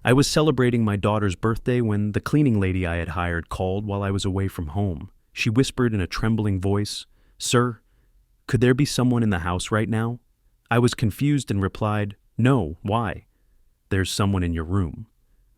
I was celebrating my daughter's birthday when the cleaning lady I had hired called while I was away from home. She whispered in a trembling voice, "Sir, could there be someone in the house right now?" I was confused and replied, "No, why?" "There's someone in your room."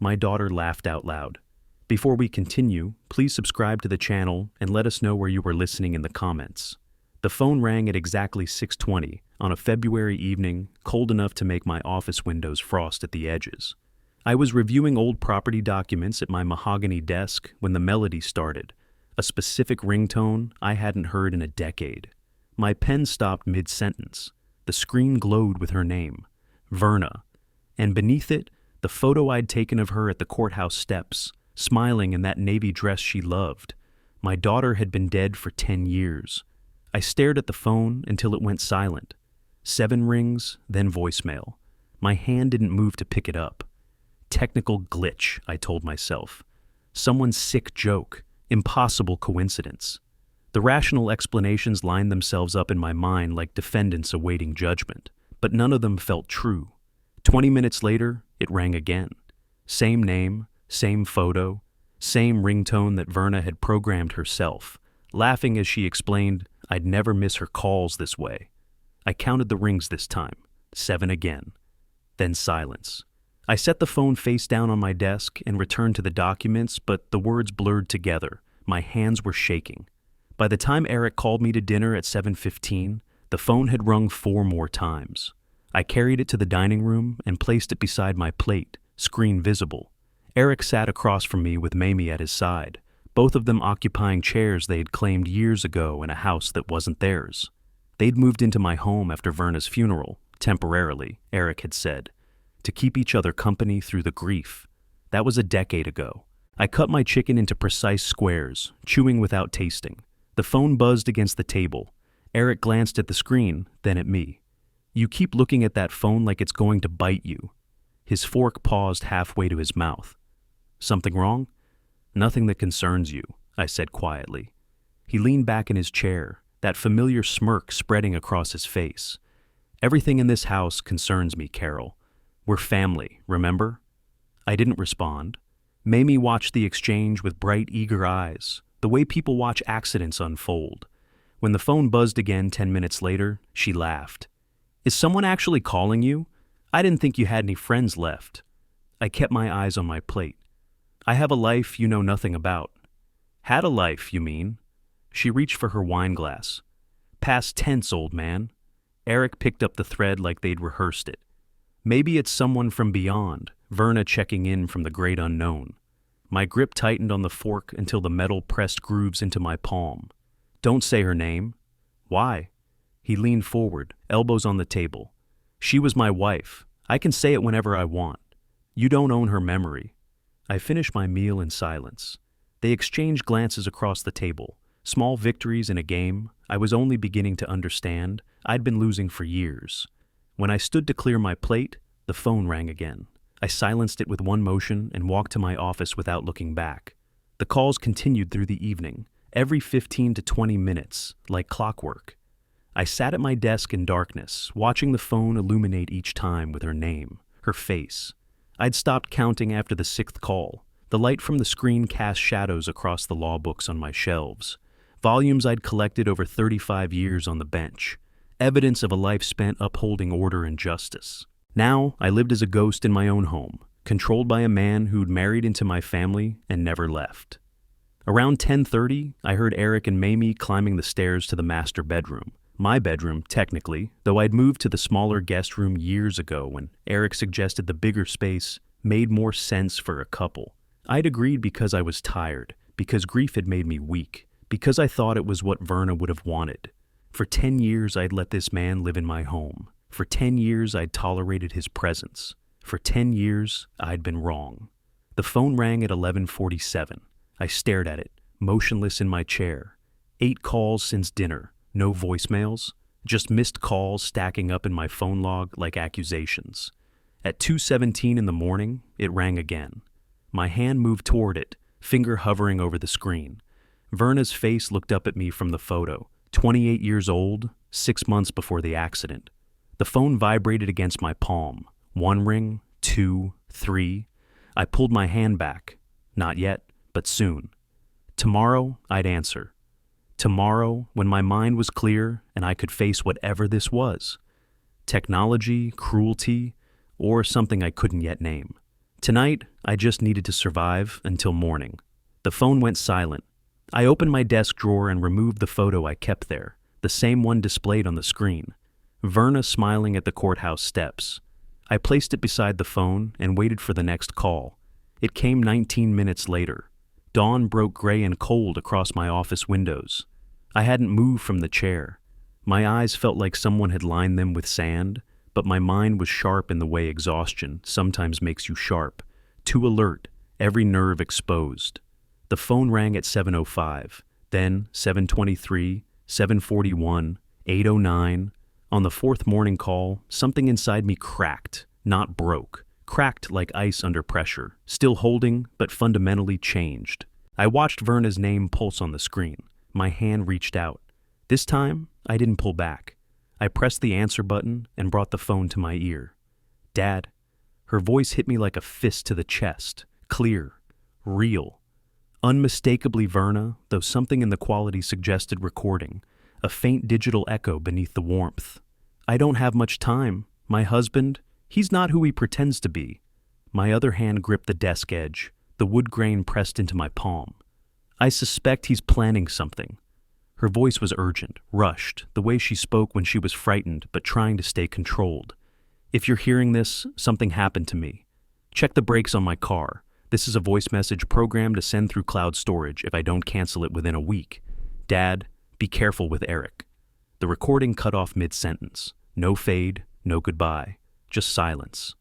My daughter laughed out loud. Before we continue, please subscribe to the channel and let us know where you were listening in the comments. The phone rang at exactly 6:20 on a February evening, cold enough to make my office windows frost at the edges. I was reviewing old property documents at my mahogany desk when the melody started, a specific ringtone I hadn't heard in a decade. My pen stopped mid-sentence. The screen glowed with her name, Verna, and beneath it, the photo I'd taken of her at the courthouse steps, smiling in that navy dress she loved. My daughter had been dead for 10 years. I stared at the phone until it went silent. 7 rings, then voicemail. My hand didn't move to pick it up. Technical glitch, I told myself. Someone's sick joke. Impossible coincidence. The rational explanations lined themselves up in my mind like defendants awaiting judgment, but none of them felt true. 20 minutes later, it rang again. Same name, same photo, same ringtone that Verna had programmed herself, laughing as she explained I'd never miss her calls this way. I counted the rings this time, 7 again. Then silence. I set the phone face down on my desk and returned to the documents, but the words blurred together. My hands were shaking. By the time Eric called me to dinner at 7:15, the phone had rung 4 more times. I carried it to the dining room and placed it beside my plate, screen visible. Eric sat across from me with Mamie at his side, both of them occupying chairs they had claimed years ago in a house that wasn't theirs. They'd moved into my home after Verna's funeral, temporarily, Eric had said, to keep each other company through the grief. That was a decade ago. I cut my chicken into precise squares, chewing without tasting. The phone buzzed against the table. Eric glanced at the screen, then at me. "You keep looking at that phone like it's going to bite you." His fork paused halfway to his mouth. "Something wrong?" "Nothing that concerns you," I said quietly. He leaned back in his chair, that familiar smirk spreading across his face. "Everything in this house concerns me, Carol. We're family, remember?" I didn't respond. Mamie watched the exchange with bright, eager eyes, the way people watch accidents unfold. When the phone buzzed again 10 minutes later, she laughed. "Is someone actually calling you? I didn't think you had any friends left." I kept my eyes on my plate. "I have a life you know nothing about." "Had a life, you mean?" She reached for her wine glass. "Past tense, old man." Eric picked up the thread like they'd rehearsed it. "Maybe it's someone from beyond, Verna checking in from the great unknown." My grip tightened on the fork until the metal pressed grooves into my palm. "Don't say her name." "Why?" He leaned forward, elbows on the table. "She was my wife. I can say it whenever I want. You don't own her memory." I finished my meal in silence. They exchanged glances across the table. Small victories in a game I was only beginning to understand. I'd been losing for years. When I stood to clear my plate, the phone rang again. I silenced it with one motion and walked to my office without looking back. The calls continued through the evening, every 15 to 20 minutes, like clockwork. I sat at my desk in darkness, watching the phone illuminate each time with her name, her face. I'd stopped counting after the 6th call. The light from the screen cast shadows across the law books on my shelves, volumes I'd collected over 35 years on the bench, evidence of a life spent upholding order and justice. Now, I lived as a ghost in my own home, controlled by a man who'd married into my family and never left. Around 10:30, I heard Eric and Mamie climbing the stairs to the master bedroom. My bedroom, technically, though I'd moved to the smaller guest room years ago when Eric suggested the bigger space made more sense for a couple. I'd agreed because I was tired, because grief had made me weak, because I thought it was what Verna would have wanted. For 10 years, I'd let this man live in my home. For 10 years, I'd tolerated his presence. For 10 years, I'd been wrong. The phone rang at 11:47. I stared at it, motionless in my chair. 8 calls since dinner, no voicemails, just missed calls stacking up in my phone log like accusations. At 2:17 in the morning, it rang again. My hand moved toward it, finger hovering over the screen. Verna's face looked up at me from the photo, 28 years old, 6 months before the accident. The phone vibrated against my palm. 1 ring, 2, 3. I pulled my hand back. Not yet, but soon. Tomorrow, I'd answer. Tomorrow, when my mind was clear and I could face whatever this was. Technology, cruelty, or something I couldn't yet name. Tonight, I just needed to survive until morning. The phone went silent. I opened my desk drawer and removed the photo I kept there, the same one displayed on the screen. Verna smiling at the courthouse steps. I placed it beside the phone and waited for the next call. It came 19 minutes later. Dawn broke gray and cold across my office windows. I hadn't moved from the chair. My eyes felt like someone had lined them with sand, but my mind was sharp in the way exhaustion sometimes makes you sharp. Too alert, every nerve exposed. The phone rang at 7:05, then 7:23, 7:41, 8:09. On the fourth morning call, something inside me cracked, not broke. Cracked like ice under pressure, still holding, but fundamentally changed. I watched Verna's name pulse on the screen. My hand reached out. This time, I didn't pull back. I pressed the answer button and brought the phone to my ear. Dad. Her voice hit me like a fist to the chest. Clear. Real. Unmistakably Verna, though something in the quality suggested recording. A faint digital echo beneath the warmth. I don't have much time. My husband, he's not who he pretends to be. My other hand gripped the desk edge, the wood grain pressed into my palm. I suspect he's planning something. Her voice was urgent, rushed, the way she spoke when she was frightened but trying to stay controlled. If you're hearing this, something happened to me. Check the brakes on my car. This is a voice message programmed to send through cloud storage if I don't cancel it within a week. Dad, be careful with Eric. The recording cut off mid-sentence. No fade, no goodbye, just silence.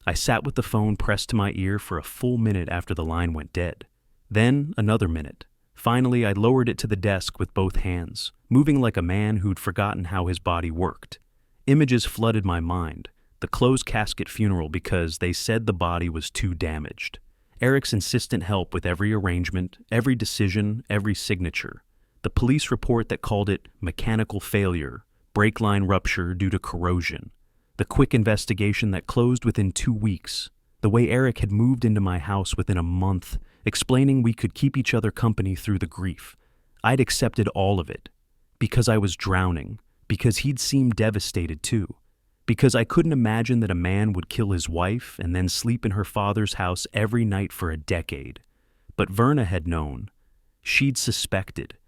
I sat with the phone pressed to my ear for a full minute after the line went dead. Then another minute. Finally, I lowered it to the desk with both hands, moving like a man who'd forgotten how his body worked. Images flooded my mind. The closed casket funeral because they said the body was too damaged. Eric's insistent help with every arrangement, every decision, every signature. The police report that called it mechanical failure, brake line rupture due to corrosion. The quick investigation that closed within 2 weeks. The way Eric had moved into my house within a month, explaining we could keep each other company through the grief. I'd accepted all of it. Because I was drowning. Because he'd seemed devastated too. Because I couldn't imagine that a man would kill his wife and then sleep in her father's house every night for a decade. But Verna had known. She'd suspected.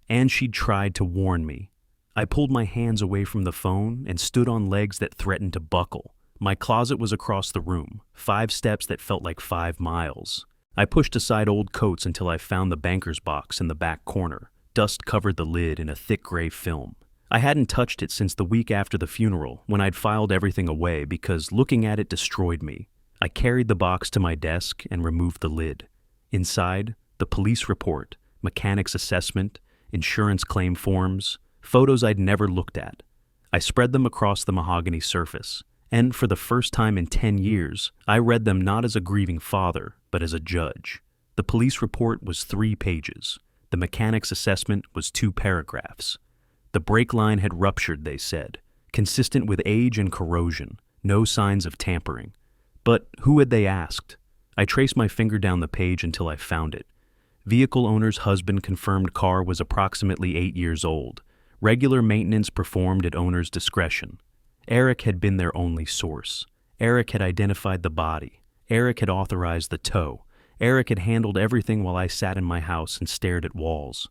And she'd tried to warn me. I pulled my hands away from the phone and stood on legs that threatened to buckle. My closet was across the room, 5 steps that felt like 5 miles. I pushed aside old coats until I found the banker's box in the back corner. Dust covered the lid in a thick gray film. I hadn't touched it since the week after the funeral, when I'd filed everything away because looking at it destroyed me. I carried the box to my desk and removed the lid. Inside, the police report, mechanic's assessment, insurance claim forms, photos I'd never looked at. I spread them across the mahogany surface. And for the first time in 10 years, I read them not as a grieving father, but as a judge. The police report was 3 pages. The mechanic's assessment was 2 paragraphs. The brake line had ruptured, they said, consistent with age and corrosion, no signs of tampering. But who had they asked? I traced my finger down the page until I found it. Vehicle owner's husband confirmed car was approximately 8 years old. Regular maintenance performed at owner's discretion. Eric had been their only source. Eric had identified the body. Eric had authorized the tow. Eric had handled everything while I sat in my house and stared at walls.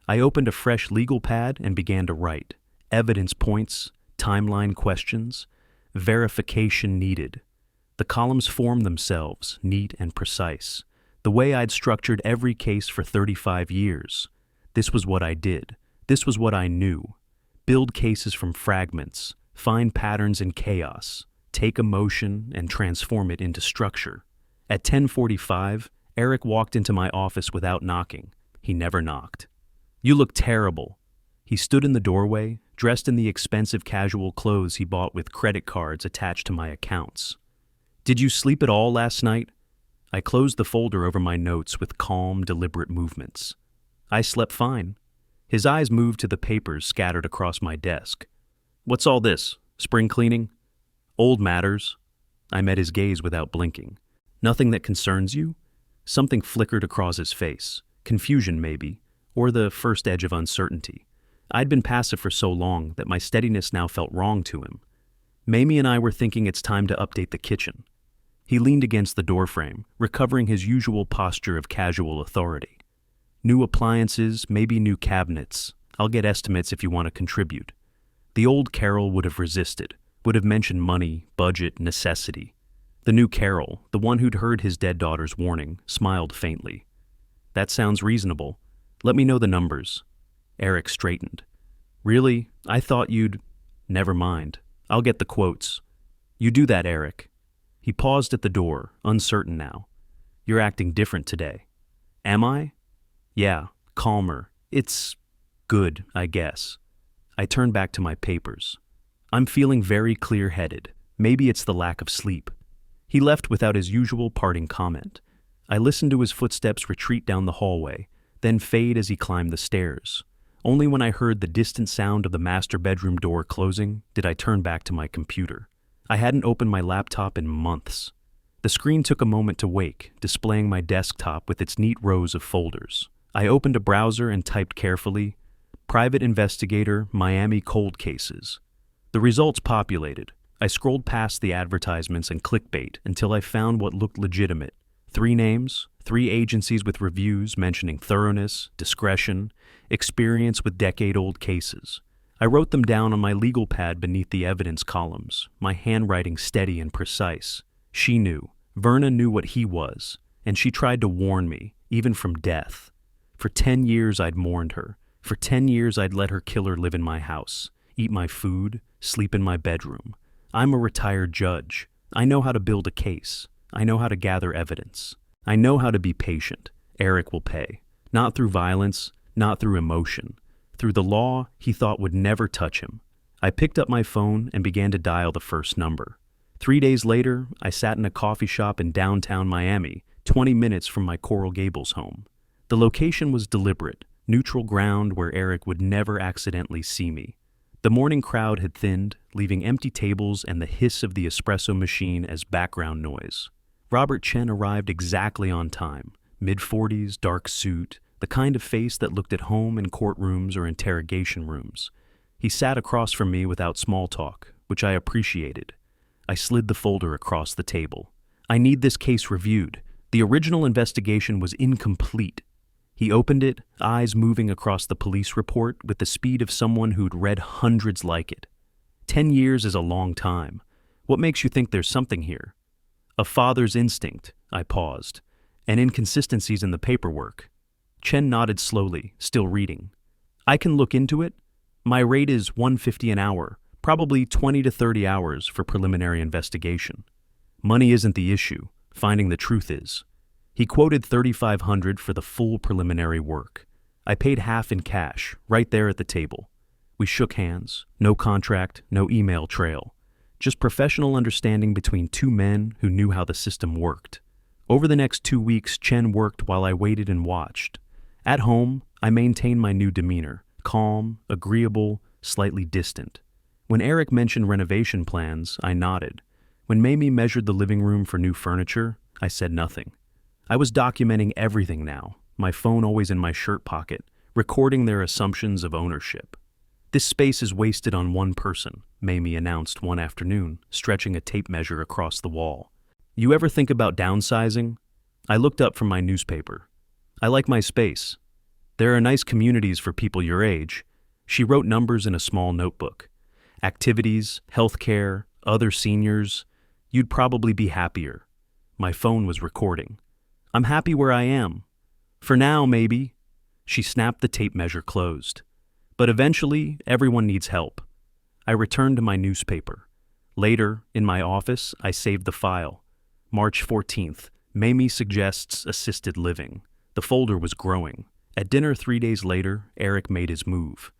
I opened a fresh legal pad and began to write. Evidence points, timeline questions, verification needed. The columns formed themselves, neat and precise. The way I'd structured every case for 35 years. This was what I did. This was what I knew. Build cases from fragments. Find patterns in chaos, take emotion and transform it into structure. At 10:45, Eric walked into my office without knocking. He never knocked. You look terrible. He stood in the doorway, dressed in the expensive casual clothes he bought with credit cards attached to my accounts. Did you sleep at all last night? I closed the folder over my notes with calm, deliberate movements. I slept fine. His eyes moved to the papers scattered across my desk. What's all this? Spring cleaning? Old matters. I met his gaze without blinking. Nothing that concerns you? Something flickered across his face. Confusion, maybe, or the first edge of uncertainty. I'd been passive for so long that my steadiness now felt wrong to him. Mamie and I were thinking it's time to update the kitchen. He leaned against the doorframe, recovering his usual posture of casual authority. New appliances, maybe new cabinets. I'll get estimates if you want to contribute. The old Carol would have resisted, would have mentioned money, budget, necessity. The new Carol, the one who'd heard his dead daughter's warning, smiled faintly. That sounds reasonable. Let me know the numbers. Eric straightened. Really? I thought you'd... Never mind. I'll get the quotes. You do that, Eric. He paused at the door, uncertain now. You're acting different today. Am I? Yeah, calmer. It's good, I guess. I turned back to my papers. I'm feeling very clear-headed. Maybe it's the lack of sleep. He left without his usual parting comment. I listened to his footsteps retreat down the hallway, then fade as he climbed the stairs. Only when I heard the distant sound of the master bedroom door closing did I turn back to my computer. I hadn't opened my laptop in months. The screen took a moment to wake, displaying my desktop with its neat rows of folders. I opened a browser and typed carefully, Private Investigator, Miami Cold Cases. The results populated. I scrolled past the advertisements and clickbait until I found what looked legitimate. 3 names, 3 agencies with reviews mentioning thoroughness, discretion, experience with decade-old cases. I wrote them down on my legal pad beneath the evidence columns, my handwriting steady and precise. She knew. Verna knew what he was, and she tried to warn me, even from death. For 10 years I'd mourned her. For 10 years I'd let her killer live in my house, eat my food, sleep in my bedroom. I'm a retired judge. I know how to build a case. I know how to gather evidence. I know how to be patient. Eric will pay. Not through violence, not through emotion. Through the law he thought would never touch him. I picked up my phone and began to dial the first number. 3 days later, I sat in a coffee shop in downtown Miami, 20 minutes from my Coral Gables home. The location was deliberate, neutral ground where Eric would never accidentally see me. The morning crowd had thinned, leaving empty tables and the hiss of the espresso machine as background noise. Robert Chen arrived exactly on time, mid-40s, dark suit, the kind of face that looked at home in courtrooms or interrogation rooms. He sat across from me without small talk, which I appreciated. I slid the folder across the table. I need this case reviewed. The original investigation was incomplete. He opened it, eyes moving across the police report with the speed of someone who'd read hundreds like it. 10 years is a long time. What makes you think there's something here? A father's instinct, I paused, and inconsistencies in the paperwork. Chen nodded slowly, still reading. I can look into it. My rate is $150 an hour, probably 20 to 30 hours for preliminary investigation. Money isn't the issue. Finding the truth is. He quoted $3,500 for the full preliminary work. I paid half in cash, right there at the table. We shook hands. No contract, no email trail. Just professional understanding between 2 men who knew how the system worked. Over the next 2 weeks, Chen worked while I waited and watched. At home, I maintained my new demeanor, calm, agreeable, slightly distant. When Eric mentioned renovation plans, I nodded. When Mamie measured the living room for new furniture, I said nothing. I was documenting everything now, my phone always in my shirt pocket, recording their assumptions of ownership. This space is wasted on one person, Mamie announced one afternoon, stretching a tape measure across the wall. You ever think about downsizing? I looked up from my newspaper. I like my space. There are nice communities for people your age. She wrote numbers in a small notebook. Activities, healthcare, other seniors. You'd probably be happier. My phone was recording. I'm happy where I am. For now, maybe. She snapped the tape measure closed. But eventually, everyone needs help. I returned to my newspaper. Later, in my office, I saved the file. March 14th, Mamie suggests assisted living. The folder was growing. At dinner 3 days later, Eric made his move.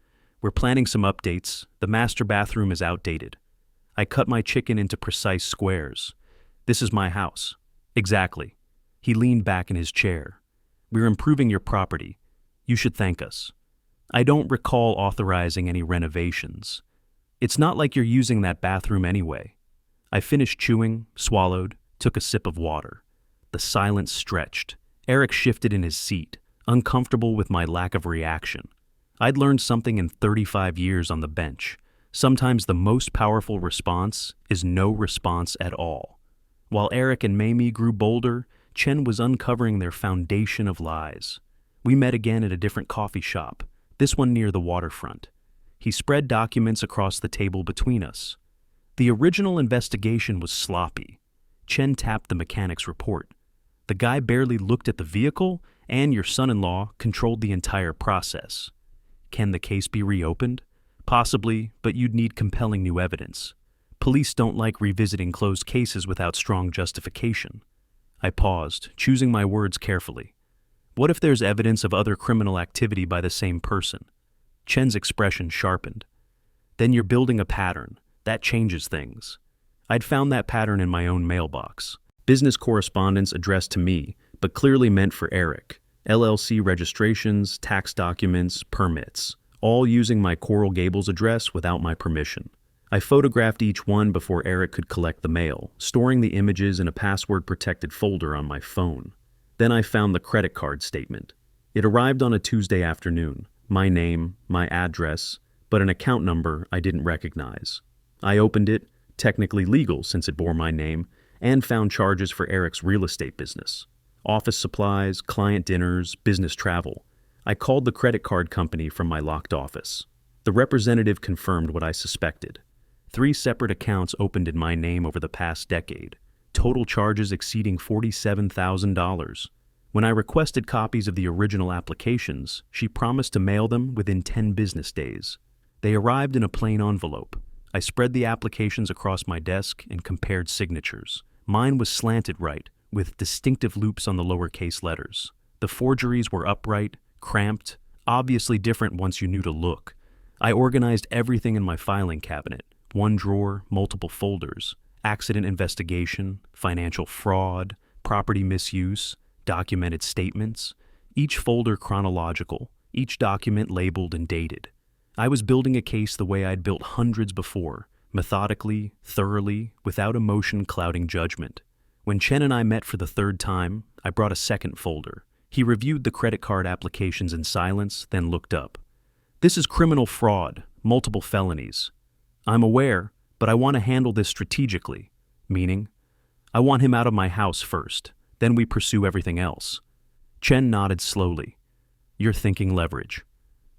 We're planning some updates. The master bathroom is outdated. I cut my chicken into precise squares. This is my house. Exactly. He leaned back in his chair. We're improving your property. You should thank us. I don't recall authorizing any renovations. It's not like you're using that bathroom anyway. I finished chewing, swallowed, took a sip of water. The silence stretched. Eric shifted in his seat, uncomfortable with my lack of reaction. I'd learned something in 35 years on the bench. Sometimes the most powerful response is no response at all. While Eric and Mamie grew bolder, Chen was uncovering their foundation of lies. We met again at a different coffee shop, this one near the waterfront. He spread documents across the table between us. The original investigation was sloppy. Chen tapped the mechanic's report. The guy barely looked at the vehicle, and your son-in-law controlled the entire process. Can the case be reopened? Possibly, but you'd need compelling new evidence. Police don't like revisiting closed cases without strong justification. I paused, choosing my words carefully. What if there's evidence of other criminal activity by the same person? Chen's expression sharpened. Then you're building a pattern. That changes things. I'd found that pattern in my own mailbox. Business correspondence addressed to me, but clearly meant for Eric. LLC registrations, tax documents, permits, all using my Coral Gables address without my permission. I photographed each one before Eric could collect the mail, storing the images in a password-protected folder on my phone. Then I found the credit card statement. It arrived on a Tuesday afternoon. My name, my address, but an account number I didn't recognize. I opened it, technically legal since it bore my name, and found charges for Eric's real estate business. Office supplies, client dinners, business travel. I called the credit card company from my locked office. The representative confirmed what I suspected. 3 separate accounts opened in my name over the past decade. Total charges exceeding $47,000. When I requested copies of the original applications, she promised to mail them within 10 business days. They arrived in a plain envelope. I spread the applications across my desk and compared signatures. Mine was slanted right, with distinctive loops on the lowercase letters. The forgeries were upright, cramped, obviously different once you knew to look. I organized everything in my filing cabinet. One drawer, multiple folders. Accident investigation, financial fraud, property misuse, documented statements. Each folder chronological, each document labeled and dated. I was building a case the way I'd built hundreds before, methodically, thoroughly, without emotion clouding judgment. When Chen and I met for the 3rd time, I brought a second folder. He reviewed the credit card applications in silence, then looked up. This is criminal fraud, multiple felonies. I'm aware, but I want to handle this strategically, meaning, I want him out of my house first, then we pursue everything else. Chen nodded slowly. You're thinking leverage.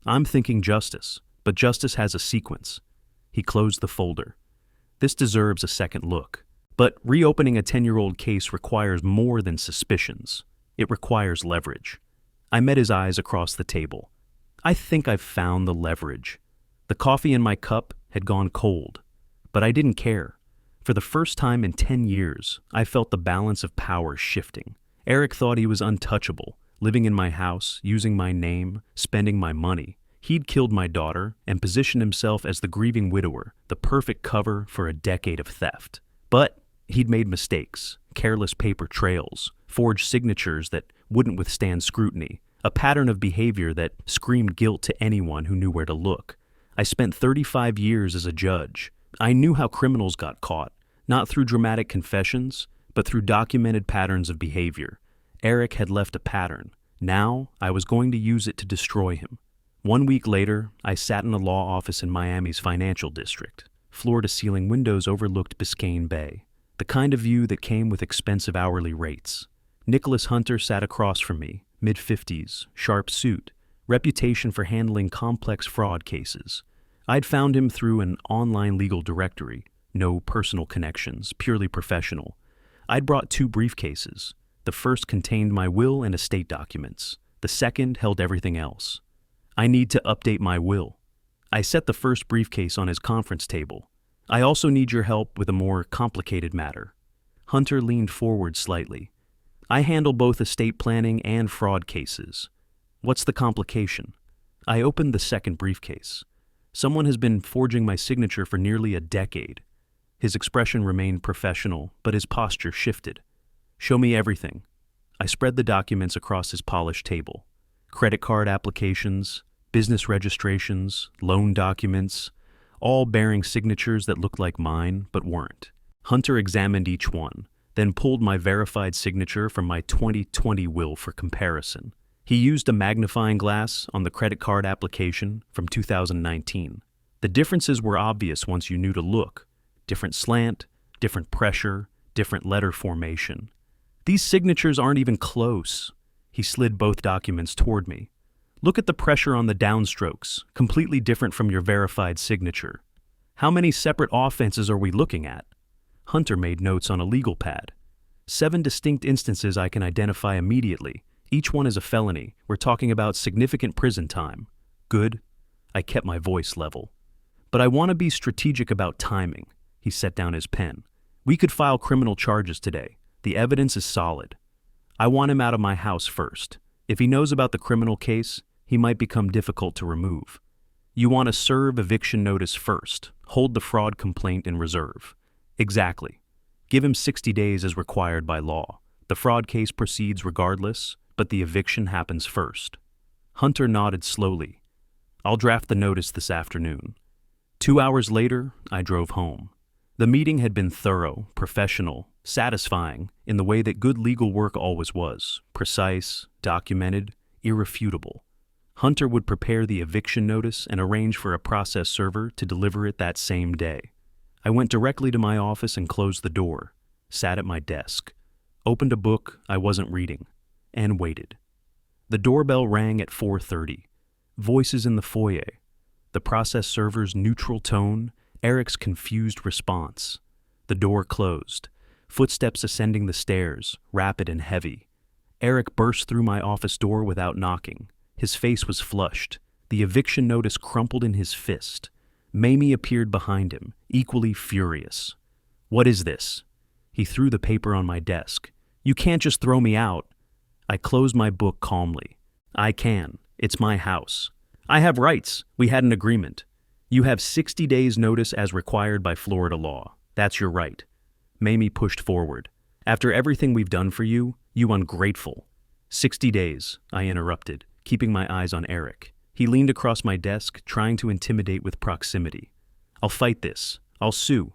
I'm thinking justice, but justice has a sequence. He closed the folder. This deserves a second look. But reopening a 10-year-old case requires more than suspicions. It requires leverage. I met his eyes across the table. I think I've found the leverage. The coffee in my cup had gone cold, but I didn't care. For the first time in 10 years, I felt the balance of power shifting. Eric thought he was untouchable, living in my house, using my name, spending my money. He'd killed my daughter and positioned himself as the grieving widower, the perfect cover for a decade of theft. But he'd made mistakes, careless paper trails, forged signatures that wouldn't withstand scrutiny, a pattern of behavior that screamed guilt to anyone who knew where to look. I spent 35 years as a judge. I knew how criminals got caught, not through dramatic confessions, but through documented patterns of behavior. Eric had left a pattern. Now, I was going to use it to destroy him. 1 week later, I sat in a law office in Miami's financial district. Floor-to-ceiling windows overlooked Biscayne Bay, the kind of view that came with expensive hourly rates. Nicholas Hunter sat across from me, mid-50s, sharp suit, reputation for handling complex fraud cases. I'd found him through an online legal directory, no personal connections, purely professional. I'd brought 2 briefcases. The first contained my will and estate documents. The second held everything else. I need to update my will. I set the first briefcase on his conference table. I also need your help with a more complicated matter. Hunter leaned forward slightly. I handle both estate planning and fraud cases. What's the complication? I opened the second briefcase. Someone has been forging my signature for nearly a decade. His expression remained professional, but his posture shifted. Show me everything. I spread the documents across his polished table. Credit card applications, business registrations, loan documents, all bearing signatures that looked like mine but weren't. Hunter examined each one, then pulled my verified signature from my 2020 will for comparison. He used a magnifying glass on the credit card application from 2019. The differences were obvious once you knew to look. Different slant, different pressure, different letter formation. These signatures aren't even close. He slid both documents toward me. Look at the pressure on the downstrokes, completely different from your verified signature. How many separate offenses are we looking at? Hunter made notes on a legal pad. 7 distinct instances I can identify immediately. Each one is a felony. We're talking about significant prison time. Good. I kept my voice level. But I want to be strategic about timing. He set down his pen. We could file criminal charges today. The evidence is solid. I want him out of my house first. If he knows about the criminal case, he might become difficult to remove. You want to serve eviction notice first. Hold the fraud complaint in reserve. Exactly. Give him 60 days as required by law. The fraud case proceeds regardless, but the eviction happens first. Hunter nodded slowly. I'll draft the notice this afternoon. 2 hours later, I drove home. The meeting had been thorough, professional, satisfying in the way that good legal work always was. Precise, documented, irrefutable. Hunter would prepare the eviction notice and arrange for a process server to deliver it that same day. I went directly to my office and closed the door, sat at my desk, opened a book I wasn't reading, and waited. The doorbell rang at 4:30. Voices in the foyer. The process server's neutral tone, Eric's confused response. The door closed. Footsteps ascending the stairs, rapid and heavy. Eric burst through my office door without knocking. His face was flushed. The eviction notice crumpled in his fist. Mamie appeared behind him, equally furious. What is this? He threw the paper on my desk. You can't just throw me out. I closed my book calmly. I can. It's my house. I have rights. We had an agreement. You have 60 days notice as required by Florida law. That's your right. Mamie pushed forward. After everything we've done for you, you ungrateful. 60 days, I interrupted, keeping my eyes on Eric. He leaned across my desk, trying to intimidate with proximity. I'll fight this. I'll sue.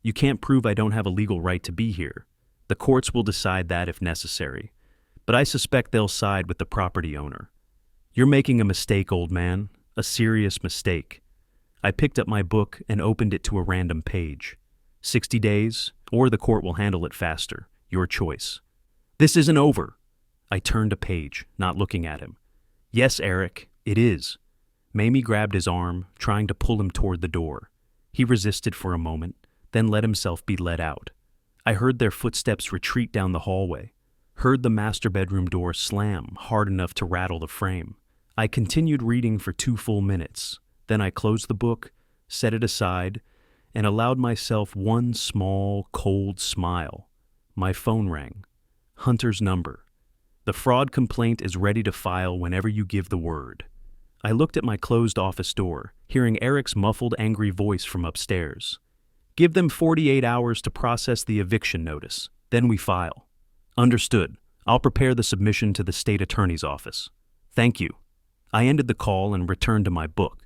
You can't prove I don't have a legal right to be here. The courts will decide that if necessary. But I suspect they'll side with the property owner. You're making a mistake, old man. A serious mistake. I picked up my book and opened it to a random page. 60 days, or the court will handle it faster. Your choice. This isn't over. I turned a page, not looking at him. Yes, Eric, it is. Mamie grabbed his arm, trying to pull him toward the door. He resisted for a moment, then let himself be led out. I heard their footsteps retreat down the hallway, heard the master bedroom door slam hard enough to rattle the frame. I continued reading for 2 full minutes. Then I closed the book, set it aside, and allowed myself one small, cold smile. My phone rang. Hunter's number. The fraud complaint is ready to file whenever you give the word. I looked at my closed office door, hearing Eric's muffled, angry voice from upstairs. Give them 48 hours to process the eviction notice. Then we file. Understood. I'll prepare the submission to the state attorney's office. Thank you. I ended the call and returned to my book.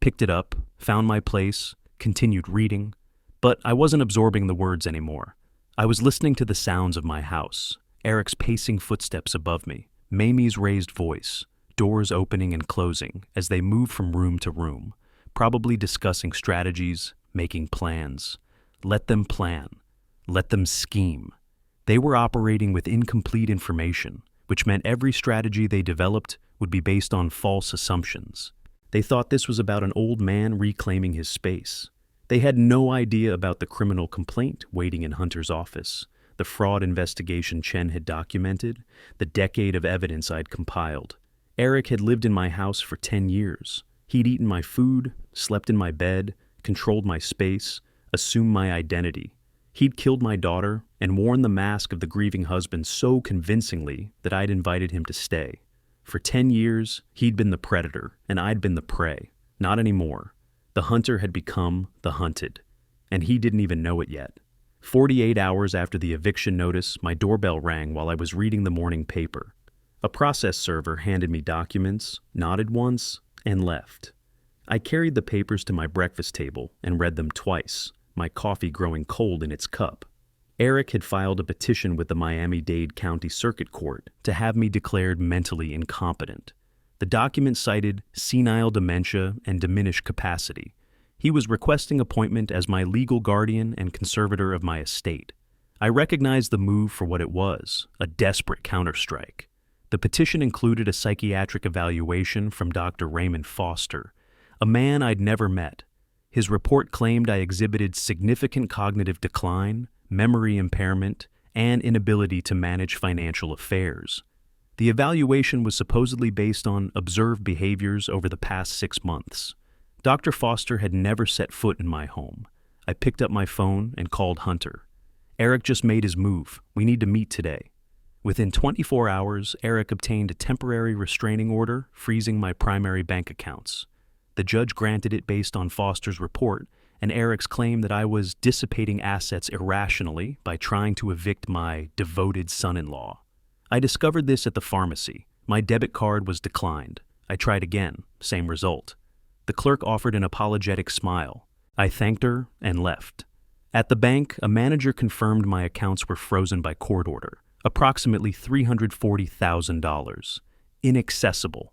Picked it up, found my place, continued reading, but I wasn't absorbing the words anymore. I was listening to the sounds of my house, Eric's pacing footsteps above me, Mamie's raised voice, doors opening and closing as they moved from room to room, probably discussing strategies, making plans. Let them plan. Let them scheme. They were operating with incomplete information, which meant every strategy they developed would be based on false assumptions. They thought this was about an old man reclaiming his space. They had no idea about the criminal complaint waiting in Hunter's office, the fraud investigation Chen had documented, the decade of evidence I'd compiled. Eric had lived in my house for 10 years. He'd eaten my food, slept in my bed, controlled my space, assumed my identity. He'd killed my daughter and worn the mask of the grieving husband so convincingly that I'd invited him to stay. For 10 years, he'd been the predator, and I'd been the prey. Not anymore. The hunter had become the hunted, and he didn't even know it yet. 48 hours after the eviction notice, my doorbell rang while I was reading the morning paper. A process server handed me documents, nodded once, and left. I carried the papers to my breakfast table and read them twice, my coffee growing cold in its cup. Eric had filed a petition with the Miami-Dade County Circuit Court to have me declared mentally incompetent. The document cited senile dementia and diminished capacity. He was requesting appointment as my legal guardian and conservator of my estate. I recognized the move for what it was, a desperate counterstrike. The petition included a psychiatric evaluation from Dr. Raymond Foster, a man I'd never met. His report claimed I exhibited significant cognitive decline, memory impairment, and inability to manage financial affairs. The evaluation was supposedly based on observed behaviors over the past 6 months. Dr. Foster had never set foot in my home. I picked up my phone and called Hunter. Eric just made his move. We need to meet today. Within 24 hours, Eric obtained a temporary restraining order, freezing my primary bank accounts. The judge granted it based on Foster's report and Eric's claim that I was dissipating assets irrationally by trying to evict my devoted son-in-law. I discovered this at the pharmacy. My debit card was declined. I tried again, same result. The clerk offered an apologetic smile. I thanked her and left. At the bank, a manager confirmed my accounts were frozen by court order, approximately $340,000. Inaccessible.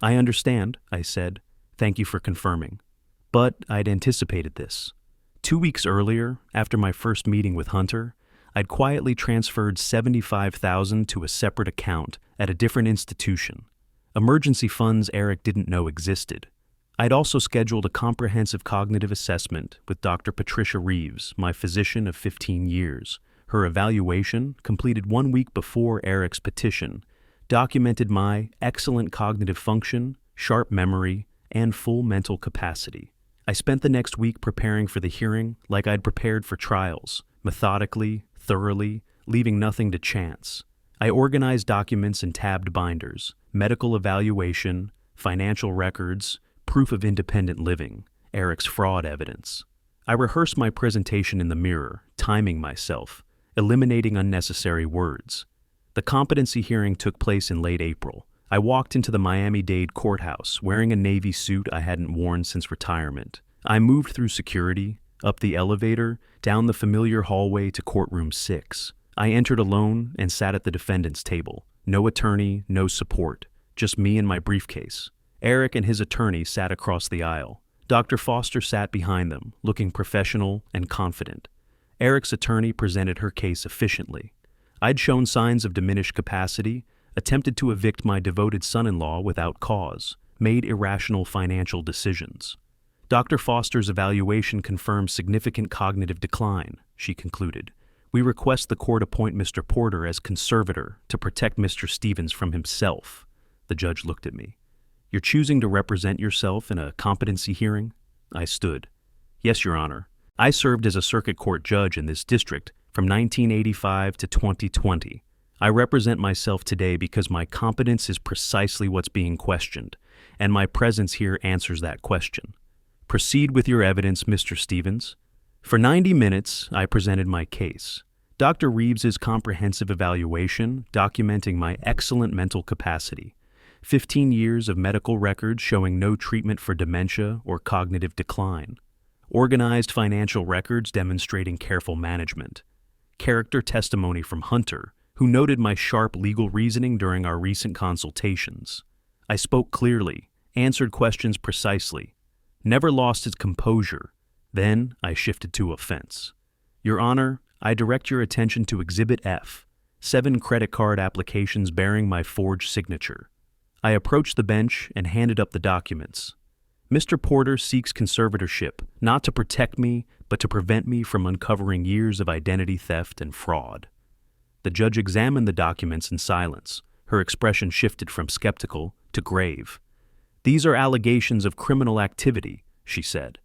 I understand, I said. Thank you for confirming. But I'd anticipated this. 2 weeks earlier, after my first meeting with Hunter, I'd quietly transferred $75,000 to a separate account at a different institution, emergency funds Eric didn't know existed. I'd also scheduled a comprehensive cognitive assessment with Dr. Patricia Reeves, my physician of 15 years. Her evaluation, completed 1 week before Eric's petition, documented my excellent cognitive function, sharp memory, and full mental capacity. I spent the next week preparing for the hearing like I'd prepared for trials, methodically, thoroughly, leaving nothing to chance. I organized documents in tabbed binders, medical evaluation, financial records, proof of independent living, Eric's fraud evidence. I rehearsed my presentation in the mirror, timing myself, eliminating unnecessary words. The competency hearing took place in late April. I walked into the Miami-Dade courthouse wearing a navy suit I hadn't worn since retirement. I moved through security, up the elevator, down the familiar hallway to courtroom 6. I entered alone and sat at the defendant's table. No attorney, no support, just me and my briefcase. Eric and his attorney sat across the aisle. Dr. Foster sat behind them, looking professional and confident. Eric's attorney presented her case efficiently. I'd shown signs of diminished capacity, attempted to evict my devoted son-in-law without cause, made irrational financial decisions. Dr. Foster's evaluation confirmed significant cognitive decline, she concluded. We request the court appoint Mr. Porter as conservator to protect Mr. Stevens from himself. The judge looked at me. You're choosing to represent yourself in a competency hearing? I stood. Yes, Your Honor. I served as a circuit court judge in this district from 1985 to 2020. I represent myself today because my competence is precisely what's being questioned, and my presence here answers that question. Proceed with your evidence, Mr. Stevens. For 90 minutes, I presented my case. Dr. Reeves's comprehensive evaluation documenting my excellent mental capacity, 15 years of medical records showing no treatment for dementia or cognitive decline, organized financial records demonstrating careful management, character testimony from Hunter, who noted my sharp legal reasoning during our recent consultations. I spoke clearly, answered questions precisely, never lost his composure. Then I shifted to offense. Your Honor, I direct your attention to Exhibit F, 7 credit card applications bearing my forged signature. I approached the bench and handed up the documents. Mr. Porter seeks conservatorship, not to protect me, but to prevent me from uncovering years of identity theft and fraud. The judge examined the documents in silence. Her expression shifted from skeptical to grave. These are allegations of criminal activity, she said.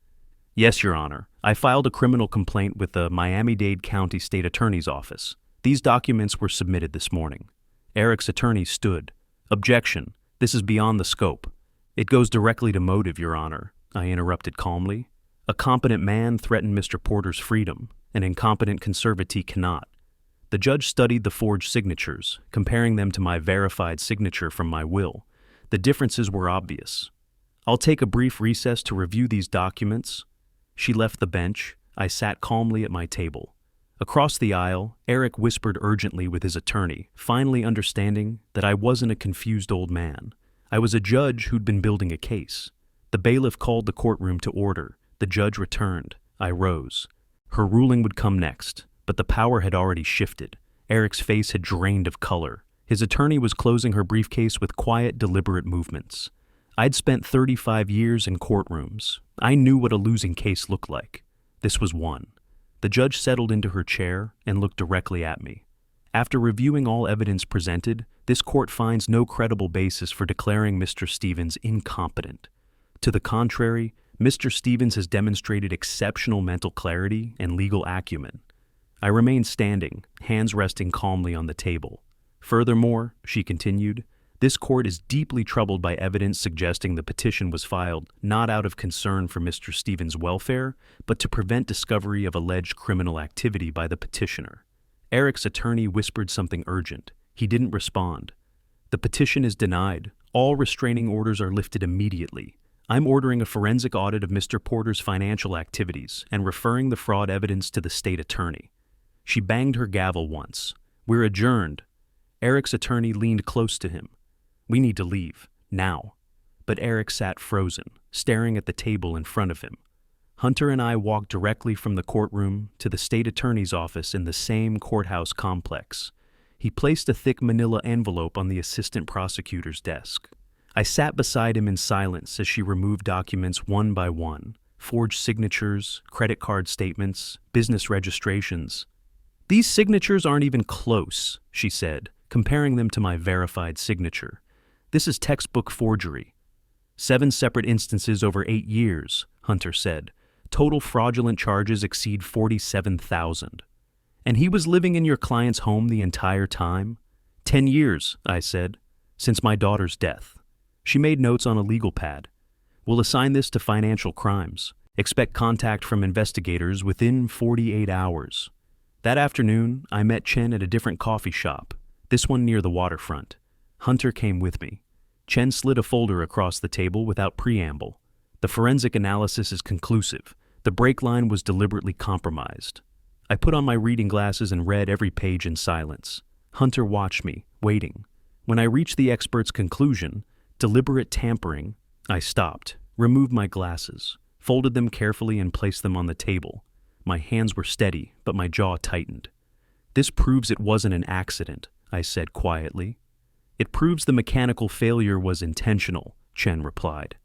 Yes, Your Honor. I filed a criminal complaint with the Miami-Dade County State Attorney's Office. These documents were submitted this morning. Eric's attorney stood. Objection. This is beyond the scope. It goes directly to motive, Your Honor, I interrupted calmly. A competent man threatened Mr. Porter's freedom. An incompetent conservatee cannot. The judge studied the forged signatures, comparing them to my verified signature from my will. The differences were obvious. I'll take a brief recess to review these documents. She left the bench. I sat calmly at my table. Across the aisle, Eric whispered urgently with his attorney, finally understanding that I wasn't a confused old man. I was a judge who'd been building a case. The bailiff called the courtroom to order. The judge returned. I rose. Her ruling would come next, but the power had already shifted. Eric's face had drained of color. His attorney was closing her briefcase with quiet, deliberate movements. I'd spent 35 years in courtrooms. I knew what a losing case looked like. This was one. The judge settled into her chair and looked directly at me. After reviewing all evidence presented, this court finds no credible basis for declaring Mr. Stevens incompetent. To the contrary, Mr. Stevens has demonstrated exceptional mental clarity and legal acumen. I remained standing, hands resting calmly on the table. Furthermore, she continued, this court is deeply troubled by evidence suggesting the petition was filed not out of concern for Mr. Stevens' welfare, but to prevent discovery of alleged criminal activity by the petitioner. Eric's attorney whispered something urgent. He didn't respond. The petition is denied. All restraining orders are lifted immediately. I'm ordering a forensic audit of Mr. Porter's financial activities and referring the fraud evidence to the state attorney. She banged her gavel once. We're adjourned. Eric's attorney leaned close to him. We need to leave, now. But Eric sat frozen, staring at the table in front of him. Hunter and I walked directly from the courtroom to the state attorney's office in the same courthouse complex. He placed a thick manila envelope on the assistant prosecutor's desk. I sat beside him in silence as she removed documents one by one, forged signatures, credit card statements, business registrations. These signatures aren't even close, she said, comparing them to my verified signature. This is textbook forgery. 7 separate instances over 8 years, Hunter said. Total fraudulent charges exceed 47,000. And he was living in your client's home the entire time? 10 years, I said, since my daughter's death. She made notes on a legal pad. We'll assign this to financial crimes. Expect contact from investigators within 48 hours. That afternoon, I met Chen at a different coffee shop, this one near the waterfront. Hunter came with me. Chen slid a folder across the table without preamble. The forensic analysis is conclusive. The break line was deliberately compromised. I put on my reading glasses and read every page in silence. Hunter watched me, waiting. When I reached the expert's conclusion, deliberate tampering, I stopped, removed my glasses, folded them carefully and placed them on the table. My hands were steady, but my jaw tightened. This proves it wasn't an accident, I said quietly. It proves the mechanical failure was intentional, Chen replied.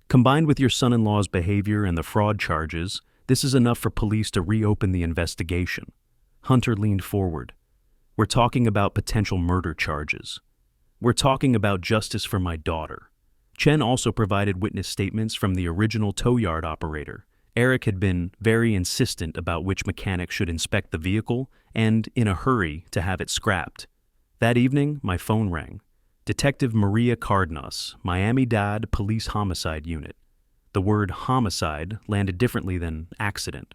Combined with your son-in-law's behavior and the fraud charges, this is enough for police to reopen the investigation. Hunter leaned forward. We're talking about potential murder charges. We're talking about justice for my daughter. Chen also provided witness statements from the original tow yard operator. Eric had been very insistent about which mechanic should inspect the vehicle and in a hurry to have it scrapped. That evening, my phone rang. Detective Maria Cardenas, Miami-Dade Police Homicide Unit. The word homicide landed differently than accident.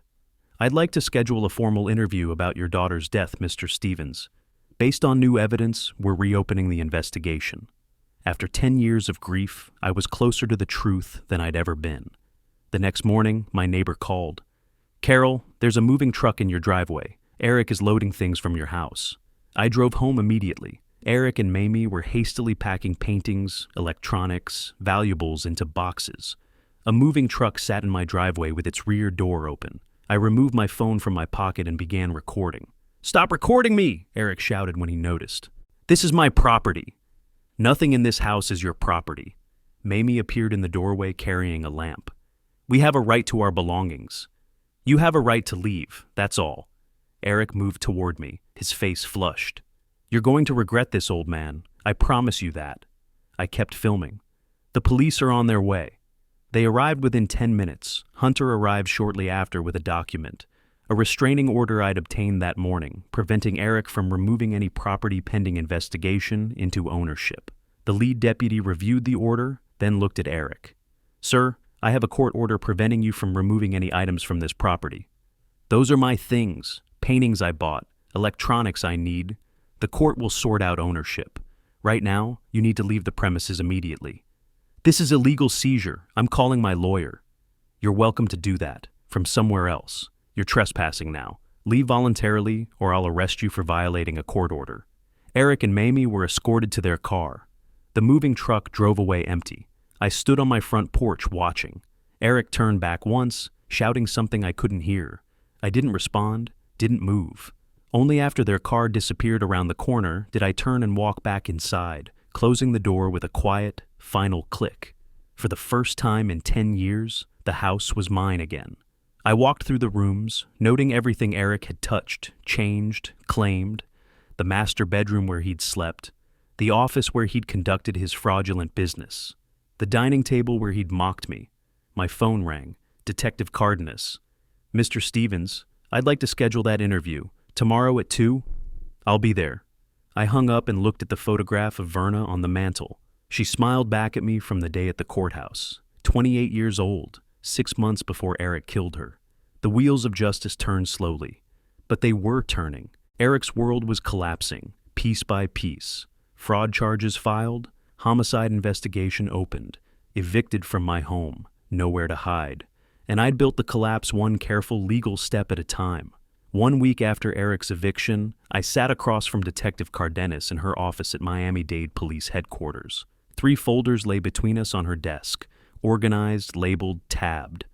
I'd like to schedule a formal interview about your daughter's death, Mr. Stevens. Based on new evidence, we're reopening the investigation. After 10 years of grief, I was closer to the truth than I'd ever been. The next morning, my neighbor called. Carol, there's a moving truck in your driveway. Eric is loading things from your house. I drove home immediately. Eric and Mamie were hastily packing paintings, electronics, valuables into boxes. A moving truck sat in my driveway with its rear door open. I removed my phone from my pocket and began recording. Stop recording me, Eric shouted when he noticed. This is my property. Nothing in this house is your property. Mamie appeared in the doorway carrying a lamp. We have a right to our belongings. You have a right to leave, that's all. Eric moved toward me, his face flushed. You're going to regret this, old man. I promise you that. I kept filming. The police are on their way. They arrived within 10 minutes. Hunter arrived shortly after with a document. A restraining order I'd obtained that morning, preventing Eric from removing any property pending investigation into ownership. The lead deputy reviewed the order, then looked at Eric. Sir, I have a court order preventing you from removing any items from this property. Those are my things. Paintings I bought, electronics I need. The court will sort out ownership. Right now, you need to leave the premises immediately. This is a legal seizure. I'm calling my lawyer. You're welcome to do that, from somewhere else. You're trespassing now. Leave voluntarily or I'll arrest you for violating a court order. Eric and Mamie were escorted to their car. The moving truck drove away empty. I stood on my front porch watching. Eric turned back once, shouting something I couldn't hear. I didn't respond, didn't move. Only after their car disappeared around the corner did I turn and walk back inside, closing the door with a quiet, final click. For the first time in 10 years, the house was mine again. I walked through the rooms, noting everything Eric had touched, changed, claimed. The master bedroom where he'd slept, the office where he'd conducted his fraudulent business, the dining table where he'd mocked me. My phone rang. Detective Cardenas. Mr. Stevens, I'd like to schedule that interview. Tomorrow at 2? I'll be there. I hung up and looked at the photograph of Verna on the mantel. She smiled back at me from the day at the courthouse. 28 years old, 6 months before Eric killed her. The wheels of justice turned slowly. But they were turning. Eric's world was collapsing, piece by piece. Fraud charges filed, homicide investigation opened, evicted from my home, nowhere to hide. And I'd built the collapse one careful legal step at a time. 1 week after Eric's eviction, I sat across from Detective Cardenas in her office at Miami-Dade Police Headquarters. 3 folders lay between us on her desk, organized, labeled, tabbed.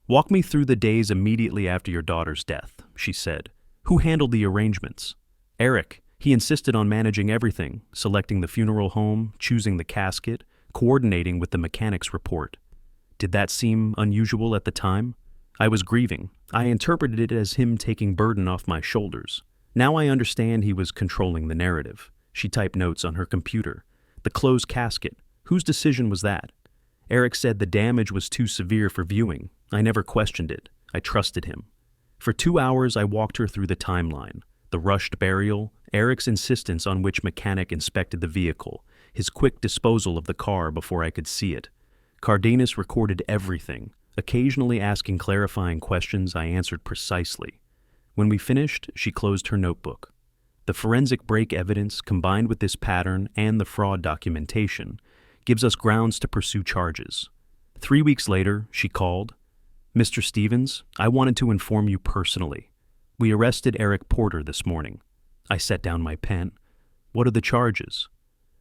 Walk me through the days immediately after your daughter's death, she said. Who handled the arrangements? Eric. He insisted on managing everything, selecting the funeral home, choosing the casket, coordinating with the mechanic's report. Did that seem unusual at the time? I was grieving. I interpreted it as him taking burden off my shoulders. Now I understand he was controlling the narrative. She typed notes on her computer. The closed casket. Whose decision was that? Eric said the damage was too severe for viewing. I never questioned it. I trusted him. For 2 hours, I walked her through the timeline. The rushed burial, Eric's insistence on which mechanic inspected the vehicle, his quick disposal of the car before I could see it. Cardenas recorded everything, occasionally asking clarifying questions I answered precisely. When we finished, she closed her notebook. The forensic break evidence, combined with this pattern and the fraud documentation, gives us grounds to pursue charges. 3 weeks later, she called. Mr. Stevens, I wanted to inform you personally. We arrested Eric Porter this morning. I set down my pen. What are the charges?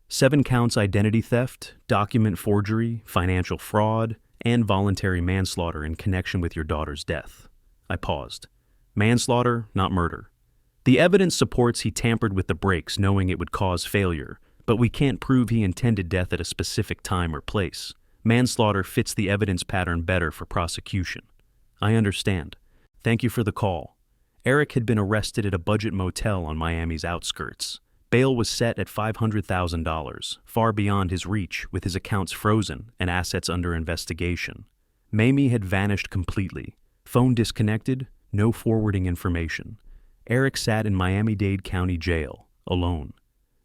7 counts identity theft, document forgery, financial fraud, and voluntary manslaughter in connection with your daughter's death. I paused. Manslaughter, not murder. The evidence supports he tampered with the brakes knowing it would cause failure, but we can't prove he intended death at a specific time or place. Manslaughter fits the evidence pattern better for prosecution. I understand. Thank you for the call. Eric had been arrested at a budget motel on Miami's outskirts. Bail was set at $500,000, far beyond his reach, with his accounts frozen and assets under investigation. Mamie had vanished completely. Phone disconnected, no forwarding information. Eric sat in Miami-Dade County Jail, alone.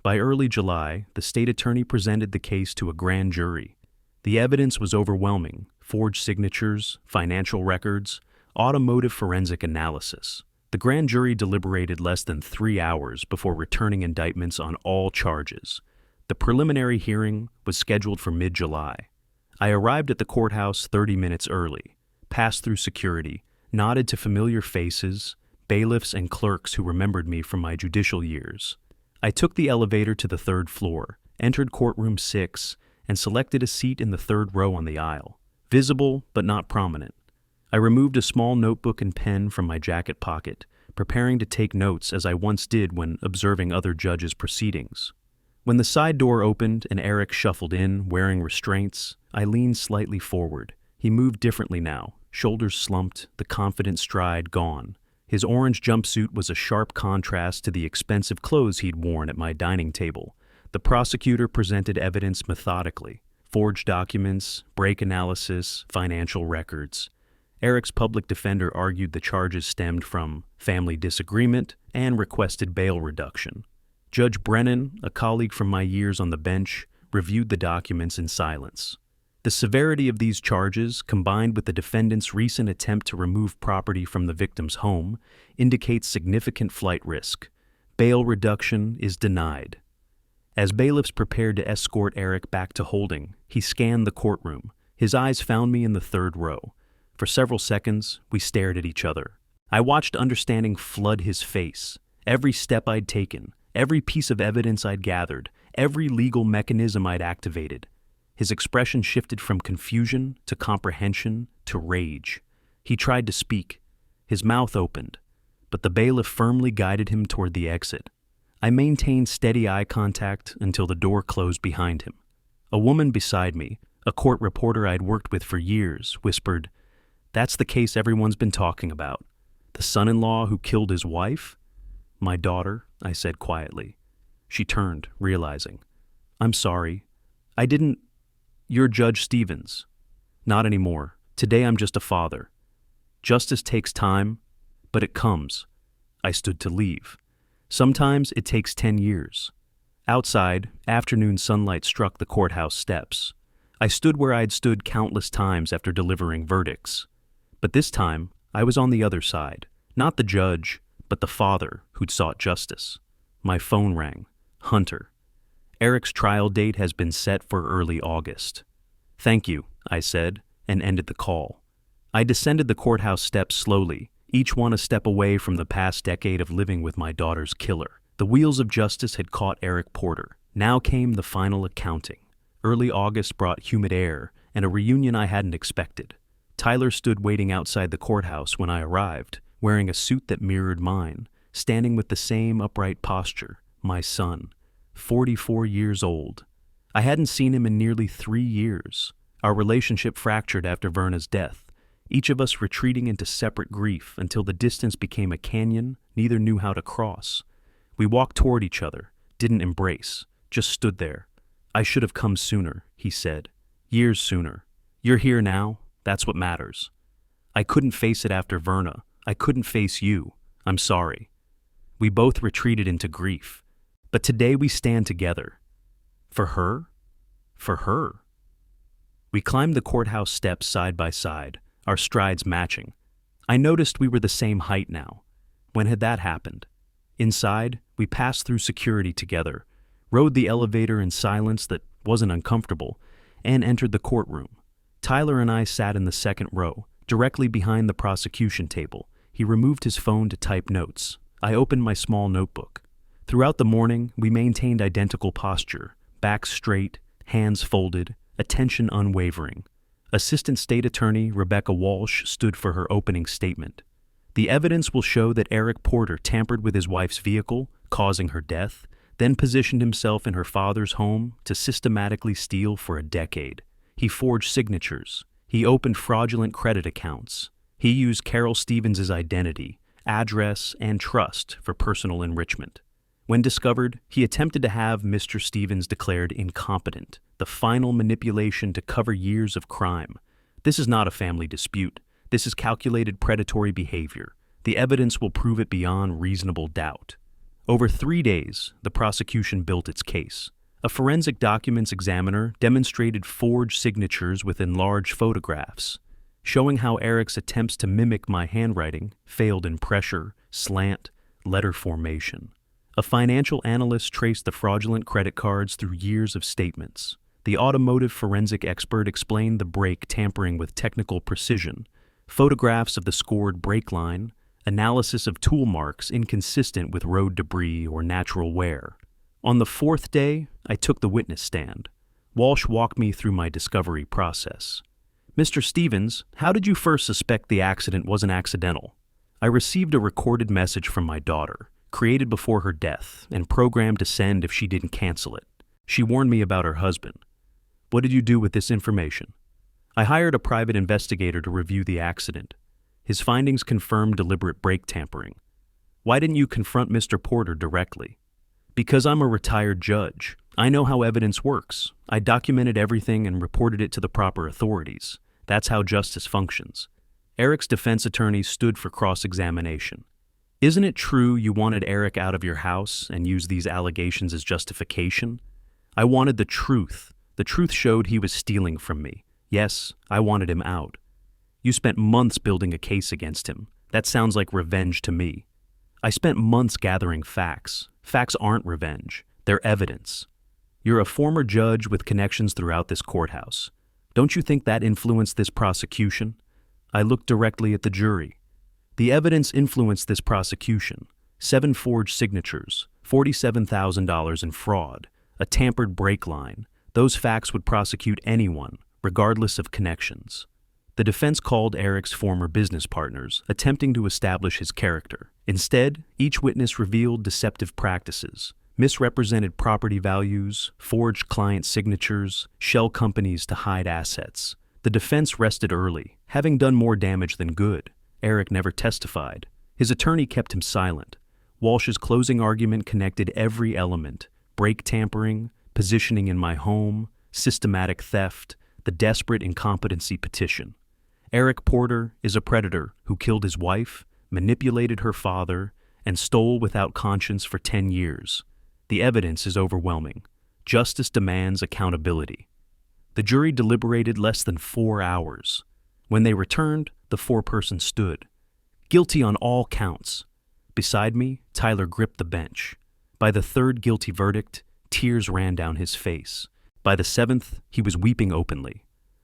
By early July, the state attorney presented the case to a grand jury. The evidence was overwhelming: forged signatures, financial records, automotive forensic analysis. The grand jury deliberated less than 3 hours before returning indictments on all charges. The preliminary hearing was scheduled for mid-July. I arrived at the courthouse 30 minutes early, passed through security, nodded to familiar faces, bailiffs and clerks who remembered me from my judicial years. I took the elevator to the 3rd floor, entered courtroom 6, and selected a seat in the 3rd row on the aisle, visible but not prominent. I removed a small notebook and pen from my jacket pocket, preparing to take notes as I once did when observing other judges' proceedings. When the side door opened and Eric shuffled in, wearing restraints, I leaned slightly forward. He moved differently now, shoulders slumped, the confident stride gone. His orange jumpsuit was a sharp contrast to the expensive clothes he'd worn at my dining table. The prosecutor presented evidence methodically: forged documents, break analysis, financial records. Eric's public defender argued the charges stemmed from family disagreement and requested bail reduction. Judge Brennan, a colleague from my years on the bench, reviewed the documents in silence. The severity of these charges, combined with the defendant's recent attempt to remove property from the victim's home, indicates significant flight risk. Bail reduction is denied. As bailiffs prepared to escort Eric back to holding, he scanned the courtroom. His eyes found me in the 3rd row. For several seconds, we stared at each other. I watched understanding flood his face. Every step I'd taken, every piece of evidence I'd gathered, every legal mechanism I'd activated. His expression shifted from confusion to comprehension to rage. He tried to speak. His mouth opened, but the bailiff firmly guided him toward the exit. I maintained steady eye contact until the door closed behind him. A woman beside me, a court reporter I'd worked with for years, whispered, "That's the case everyone's been talking about. The son-in-law who killed his wife?" "My daughter," I said quietly. She turned, realizing. "I'm sorry. I didn't... You're Judge Stevens." "Not anymore. Today I'm just a father. Justice takes time, but it comes." I stood to leave. "Sometimes it takes 10 years. Outside, afternoon sunlight struck the courthouse steps. I stood where I'd stood countless times after delivering verdicts. But this time, I was on the other side. Not the judge, but the father who'd sought justice. My phone rang. Hunter. "Eric's trial date has been set for early August." "Thank you," I said, and ended the call. I descended the courthouse steps slowly, each one a step away from the past decade of living with my daughter's killer. The wheels of justice had caught Eric Porter. Now came the final accounting. Early August brought humid air and a reunion I hadn't expected. Tyler stood waiting outside the courthouse when I arrived, wearing a suit that mirrored mine, standing with the same upright posture. My son, 44 years old. I hadn't seen him in nearly 3 years. Our relationship fractured after Verna's death, each of us retreating into separate grief until the distance became a canyon neither knew how to cross. We walked toward each other, didn't embrace, just stood there. "I should have come sooner," he said. "Years sooner. You're here now. That's what matters. I couldn't face it after Verna. I couldn't face you. I'm sorry." We both retreated into grief. But today we stand together. For her? For her. We climbed the courthouse steps side by side, our strides matching. I noticed we were the same height now. When had that happened? Inside, we passed through security together, rode the elevator in silence that wasn't uncomfortable, and entered the courtroom. Tyler and I sat in the second row, directly behind the prosecution table. He removed his phone to type notes. I opened my small notebook. Throughout the morning, we maintained identical posture, back straight, hands folded, attention unwavering. Assistant State Attorney Rebecca Walsh stood for her opening statement. "The evidence will show that Eric Porter tampered with his wife's vehicle, causing her death, then positioned himself in her father's home to systematically steal for a decade. He forged signatures. He opened fraudulent credit accounts. He used Carol Stevens' identity, address, and trust for personal enrichment. When discovered, he attempted to have Mr. Stevens declared incompetent, the final manipulation to cover years of crime. This is not a family dispute. This is calculated predatory behavior. The evidence will prove it beyond reasonable doubt." Over 3 days, the prosecution built its case. A forensic documents examiner demonstrated forged signatures with enlarged photographs, showing how Eric's attempts to mimic my handwriting failed in pressure, slant, letter formation. A financial analyst traced the fraudulent credit cards through years of statements. The automotive forensic expert explained the brake tampering with technical precision, photographs of the scored brake line, analysis of tool marks inconsistent with road debris or natural wear. On the 4th day, I took the witness stand. Walsh walked me through my discovery process. "Mr. Stevens, how did you first suspect the accident wasn't accidental?" "I received a recorded message from my daughter, created before her death, and programmed to send if she didn't cancel it. She warned me about her husband." "What did you do with this information?" "I hired a private investigator to review the accident. His findings confirmed deliberate brake tampering." "Why didn't you confront Mr. Porter directly?" "Because I'm a retired judge. I know how evidence works. I documented everything and reported it to the proper authorities. That's how justice functions." Eric's defense attorney stood for cross-examination. "Isn't it true you wanted Eric out of your house and used these allegations as justification?" "I wanted the truth. The truth showed he was stealing from me. Yes, I wanted him out." "You spent months building a case against him. That sounds like revenge to me." "I spent months gathering facts. Facts aren't revenge. They're evidence." "You're a former judge with connections throughout this courthouse. Don't you think that influenced this prosecution?" I looked directly at the jury. The evidence influenced this prosecution: 7 forged signatures, $47,000 in fraud, a tampered brake line. Those facts would prosecute anyone, regardless of connections. The defense called Eric's former business partners, attempting to establish his character. Instead, each witness revealed deceptive practices, misrepresented property values, forged client signatures, shell companies to hide assets. The defense rested early, having done more damage than good. Eric never testified. His attorney kept him silent. Walsh's closing argument connected every element: brake tampering, positioning in my home, systematic theft, the desperate incompetency petition. Eric Porter is a predator who killed his wife, manipulated her father, and stole without conscience for 10 years. The evidence is overwhelming. Justice demands accountability. The jury deliberated less than 4 hours. When they returned, the foreperson stood. Guilty on all counts. Beside me, Tyler gripped the bench. By the 3rd guilty verdict, tears ran down his face. By the 7th, he was weeping openly.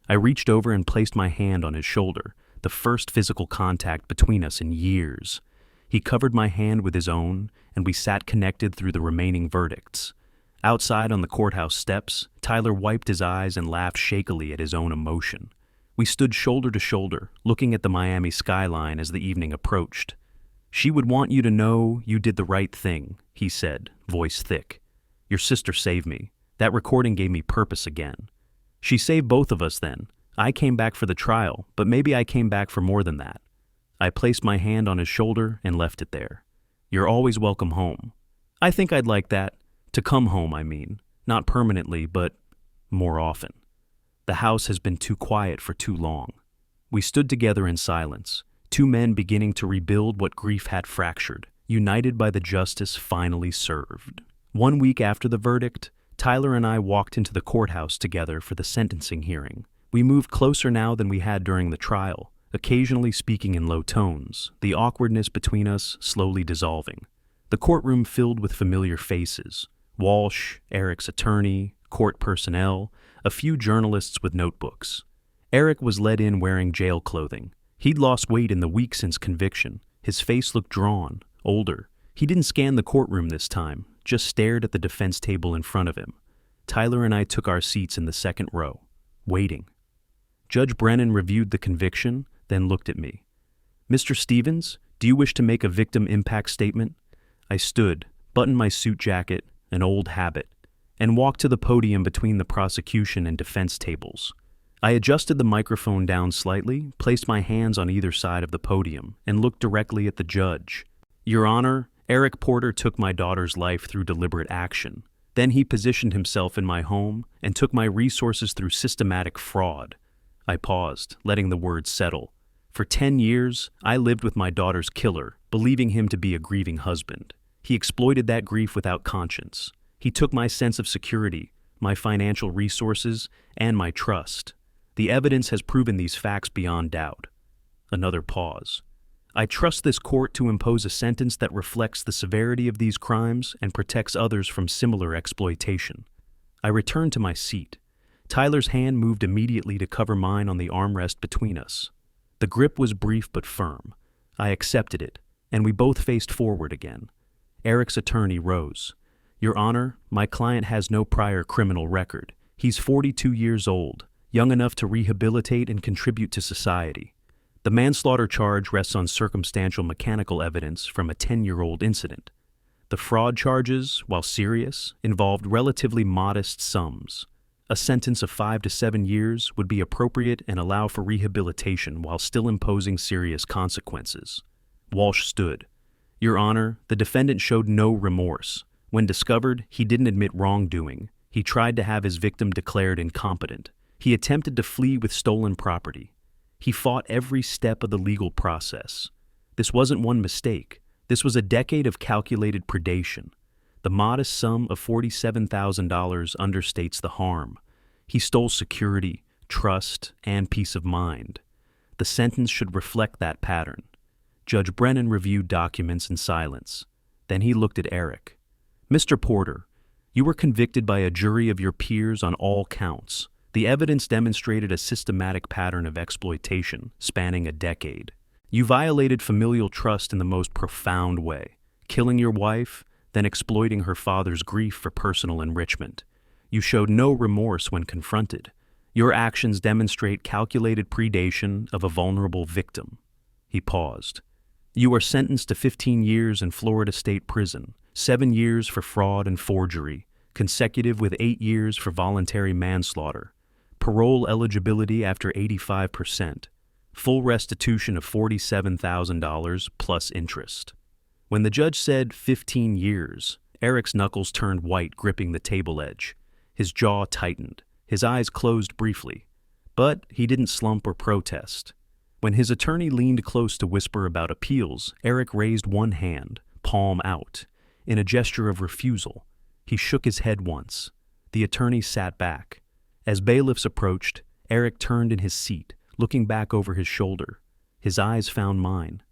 I reached over and placed my hand on his shoulder, the first physical contact between us in years. He covered my hand with his own, and we sat connected through the remaining verdicts. Outside on the courthouse steps, Tyler wiped his eyes and laughed shakily at his own emotion. We stood shoulder to shoulder, looking at the Miami skyline as the evening approached. "She would want you to know you did the right thing," he said, voice thick. "Your sister saved me. That recording gave me purpose again. She saved both of us then. I came back for the trial, but maybe I came back for more than that." I placed my hand on his shoulder and left it there. "You're always welcome home." I think I'd like that. To come home, I mean. Not permanently, but more often. The house has been too quiet for too long. We stood together in silence, 2 men beginning to rebuild what grief had fractured, united by the justice finally served. 1 week after the verdict, Tyler and I walked into the courthouse together for the sentencing hearing. We moved closer now than we had during the trial, occasionally speaking in low tones, the awkwardness between us slowly dissolving. The courtroom filled with familiar faces: Walsh, Eric's attorney, court personnel, a few journalists with notebooks. Eric was led in wearing jail clothing. He'd lost weight in the week since conviction. His face looked drawn, older. He didn't scan the courtroom this time, just stared at the defense table in front of him. Tyler and I took our seats in the 2nd row, waiting. Judge Brennan reviewed the conviction, then looked at me. "Mr. Stevens, do you wish to make a victim impact statement?" I stood, buttoned my suit jacket, an old habit, and walked to the podium between the prosecution and defense tables. I adjusted the microphone down slightly, placed my hands on either side of the podium, and looked directly at the judge. "Your Honor, Eric Porter took my daughter's life through deliberate action. Then he positioned himself in my home and took my resources through systematic fraud." I paused, letting the words settle. "For 10 years, I lived with my daughter's killer, believing him to be a grieving husband. He exploited that grief without conscience. He took my sense of security, my financial resources, and my trust. The evidence has proven these facts beyond doubt." Another pause. "I trust this court to impose a sentence that reflects the severity of these crimes and protects others from similar exploitation." I returned to my seat. Tyler's hand moved immediately to cover mine on the armrest between us. The grip was brief but firm. I accepted it, and we both faced forward again. Eric's attorney rose. "Your Honor, my client has no prior criminal record. He's 42 years old, young enough to rehabilitate and contribute to society. The manslaughter charge rests on circumstantial mechanical evidence from a 10-year-old incident. The fraud charges, while serious, involved relatively modest sums. A sentence of 5 to 7 years would be appropriate and allow for rehabilitation while still imposing serious consequences." Walsh stood. "Your Honor, the defendant showed no remorse. When discovered, he didn't admit wrongdoing. He tried to have his victim declared incompetent. He attempted to flee with stolen property. He fought every step of the legal process. This wasn't one mistake. This was a decade of calculated predation. The modest sum of $47,000 understates the harm. He stole security, trust, and peace of mind. The sentence should reflect that pattern." Judge Brennan reviewed documents in silence. Then he looked at Eric. "Mr. Porter, you were convicted by a jury of your peers on all counts. The evidence demonstrated a systematic pattern of exploitation spanning a decade. You violated familial trust in the most profound way, killing your wife, then exploiting her father's grief for personal enrichment. You showed no remorse when confronted. Your actions demonstrate calculated predation of a vulnerable victim. He paused. You are sentenced to 15 years in Florida State Prison, 7 years for fraud and forgery, consecutive with 8 years for voluntary manslaughter, parole eligibility after 85%, full restitution of $47,000 plus interest. When the judge said 15 years, Eric's knuckles turned white, gripping the table edge. His jaw tightened. His eyes closed briefly. But he didn't slump or protest. When his attorney leaned close to whisper about appeals, Eric raised one hand, palm out, in a gesture of refusal. He shook his head once. The attorney sat back. As bailiffs approached, Eric turned in his seat, looking back over his shoulder. His eyes found mine.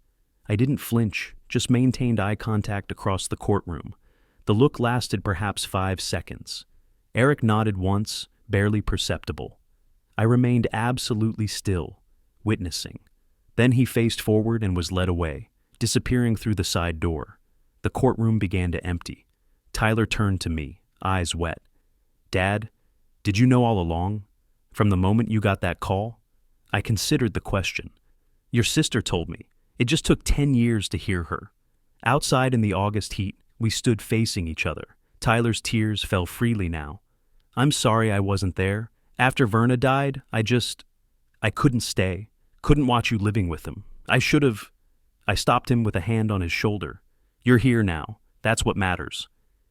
I didn't flinch, just maintained eye contact across the courtroom. The look lasted perhaps 5 seconds. Eric nodded once, barely perceptible. I remained absolutely still, witnessing. Then he faced forward and was led away, disappearing through the side door. The courtroom began to empty. Tyler turned to me, eyes wet. "Dad, did you know all along? From the moment you got that call?" I considered the question. "Your sister told me. It just took 10 years to hear her." Outside in the August heat, we stood facing each other. Tyler's tears fell freely now. "I'm sorry I wasn't there. After Verna died, I couldn't stay. Couldn't watch you living with him. I should have." I stopped him with a hand on his shoulder. "You're here now. That's what matters."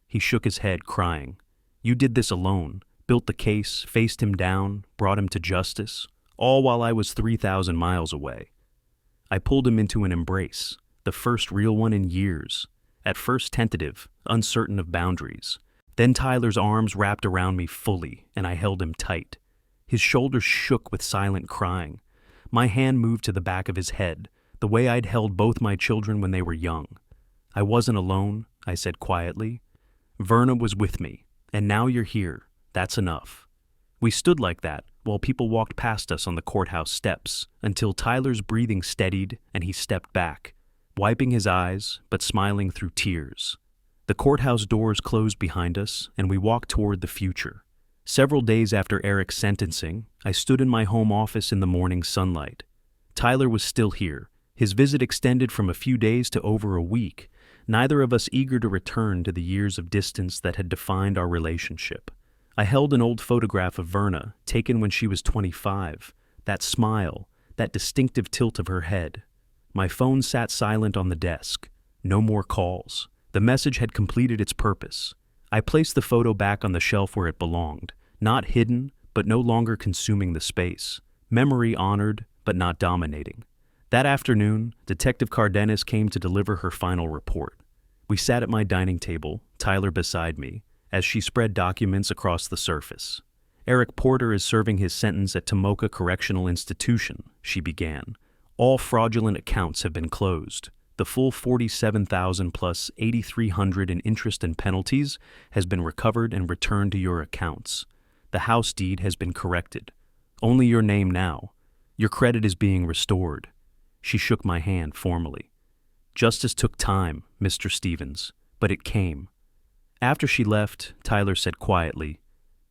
He shook his head, crying. "You did this alone, built the case, faced him down, brought him to justice, all while I was 3,000 miles away." I pulled him into an embrace, the first real one in years. At first tentative, uncertain of boundaries. Then Tyler's arms wrapped around me fully, and I held him tight. His shoulders shook with silent crying. My hand moved to the back of his head, the way I'd held both my children when they were young. "I wasn't alone," I said quietly. "Verna was with me, and now you're here. That's enough." We stood like that while people walked past us on the courthouse steps, until Tyler's breathing steadied and he stepped back, wiping his eyes but smiling through tears. The courthouse doors closed behind us, and we walked toward the future. Several days after Eric's sentencing, I stood in my home office in the morning sunlight. Tyler was still here. His visit extended from a few days to over a week, neither of us eager to return to the years of distance that had defined our relationship. I held an old photograph of Verna, taken when she was 25, that smile, that distinctive tilt of her head. My phone sat silent on the desk. No more calls. The message had completed its purpose. I placed the photo back on the shelf where it belonged, not hidden, but no longer consuming the space. Memory honored, but not dominating. That afternoon, Detective Cardenas came to deliver her final report. We sat at my dining table, Tyler beside me, as she spread documents across the surface. "Eric Porter is serving his sentence at Tomoka Correctional Institution," she began. "All fraudulent accounts have been closed. The full $47,000 plus $8,300 in interest and penalties has been recovered and returned to your accounts. The house deed has been corrected. Only your name now. Your credit is being restored." She shook my hand formally. "Justice took time, Mr. Stevens, but it came." After she left, Tyler said quietly,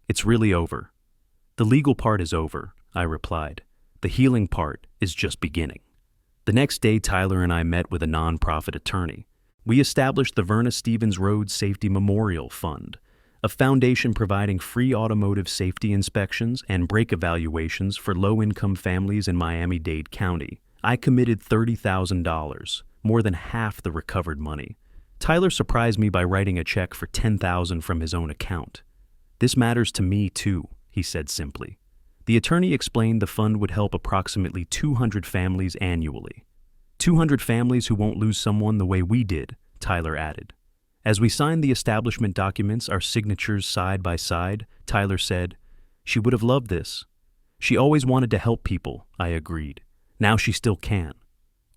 "It's really over." "The legal part is over," I replied. "The healing part is just beginning." The next day, Tyler and I met with a nonprofit attorney. We established the Verna Stevens Road Safety Memorial Fund, a foundation providing free automotive safety inspections and brake evaluations for low-income families in Miami-Dade County. I committed $30,000, more than half the recovered money. Tyler surprised me by writing a check for $10,000 from his own account. "This matters to me, too," he said simply. The attorney explained the fund would help approximately 200 families annually. 200 families who won't lose someone the way we did, Tyler added. As we signed the establishment documents, our signatures side by side, Tyler said, "She would have loved this." "She always wanted to help people," I agreed. "Now she still can."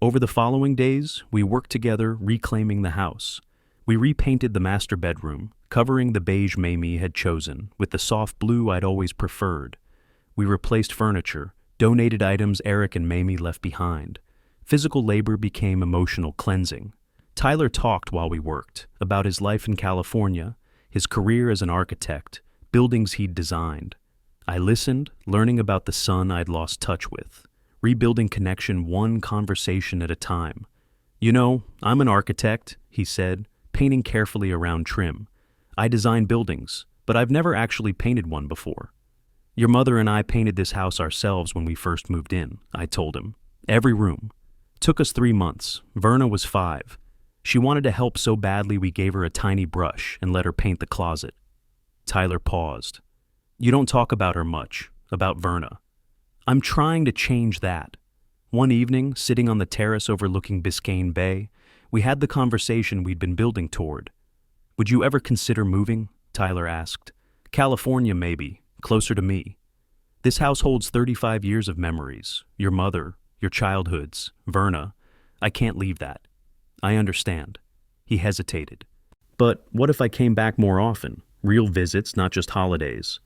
Over the following days, we worked together reclaiming the house. We repainted the master bedroom, covering the beige Mamie had chosen with the soft blue I'd always preferred. We replaced furniture, donated items Eric and Mamie left behind. Physical labor became emotional cleansing. Tyler talked while we worked about his life in California, his career as an architect, buildings he'd designed. I listened, learning about the son I'd lost touch with, rebuilding connection one conversation at a time. "You know, I'm an architect," he said, painting carefully around trim. "I design buildings, but I've never actually painted one before." "Your mother and I painted this house ourselves when we first moved in," I told him. "Every room. Took us 3 months. Verna was 5. She wanted to help so badly we gave her a tiny brush and let her paint the closet." Tyler paused. "You don't talk about her much, about Verna." "I'm trying to change that." One evening, sitting on the terrace overlooking Biscayne Bay, we had the conversation we'd been building toward. "Would you ever consider moving?" Tyler asked. "California, maybe, closer to me. This house holds 35 years of memories. Your mother, your childhoods, Verna. I can't leave that." "I understand." He hesitated. "But what if I came back more often? Real visits, not just holidays."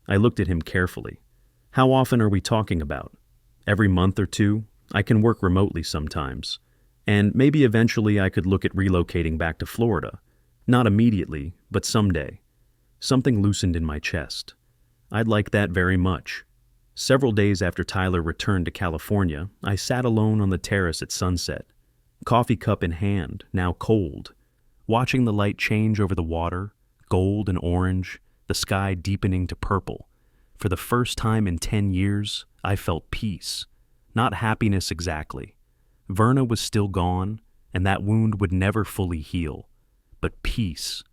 I looked at him carefully. "How often are we talking about? Every month or two? I can work remotely sometimes. And maybe eventually I could look at relocating back to Florida. Not immediately, but someday." Something loosened in my chest. "I'd like that very much." Several days after Tyler returned to California, I sat alone on the terrace at sunset, coffee cup in hand, now cold, watching the light change over the water, gold and orange, the sky deepening to purple. For the first time in 10 years, I felt peace. Not happiness exactly. Verna was still gone, and that wound would never fully heal. But peace.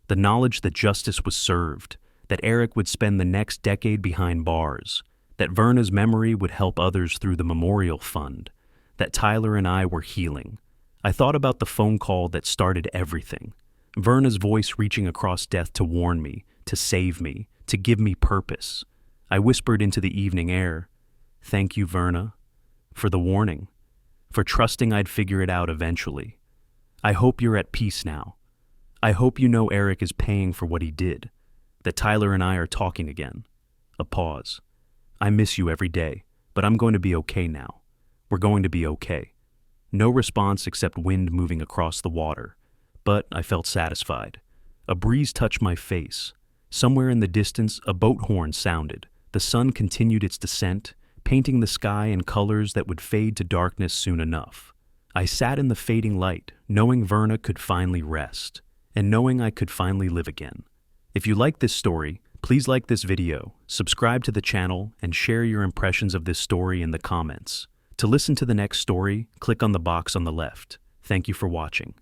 The knowledge that justice was served, that Eric would spend the next decade behind bars, that Verna's memory would help others through the memorial fund, that Tyler and I were healing. I thought about the phone call that started everything. Verna's voice reaching across death to warn me, to save me, to give me purpose. I whispered into the evening air, "Thank you, Verna, for the warning, for trusting I'd figure it out eventually. I hope you're at peace now. I hope you know Eric is paying for what he did, that Tyler and I are talking again." A pause. "I miss you every day, but I'm going to be okay now. We're going to be okay." No response except wind moving across the water, but I felt satisfied. A breeze touched my face. Somewhere in the distance, a boat horn sounded. The sun continued its descent, painting the sky in colors that would fade to darkness soon enough. I sat in the fading light, knowing Verna could finally rest, and knowing I could finally live again. If you like this story, please like this video, subscribe to the channel, and share your impressions of this story in the comments. To listen to the next story, click on the box on the left. Thank you for watching.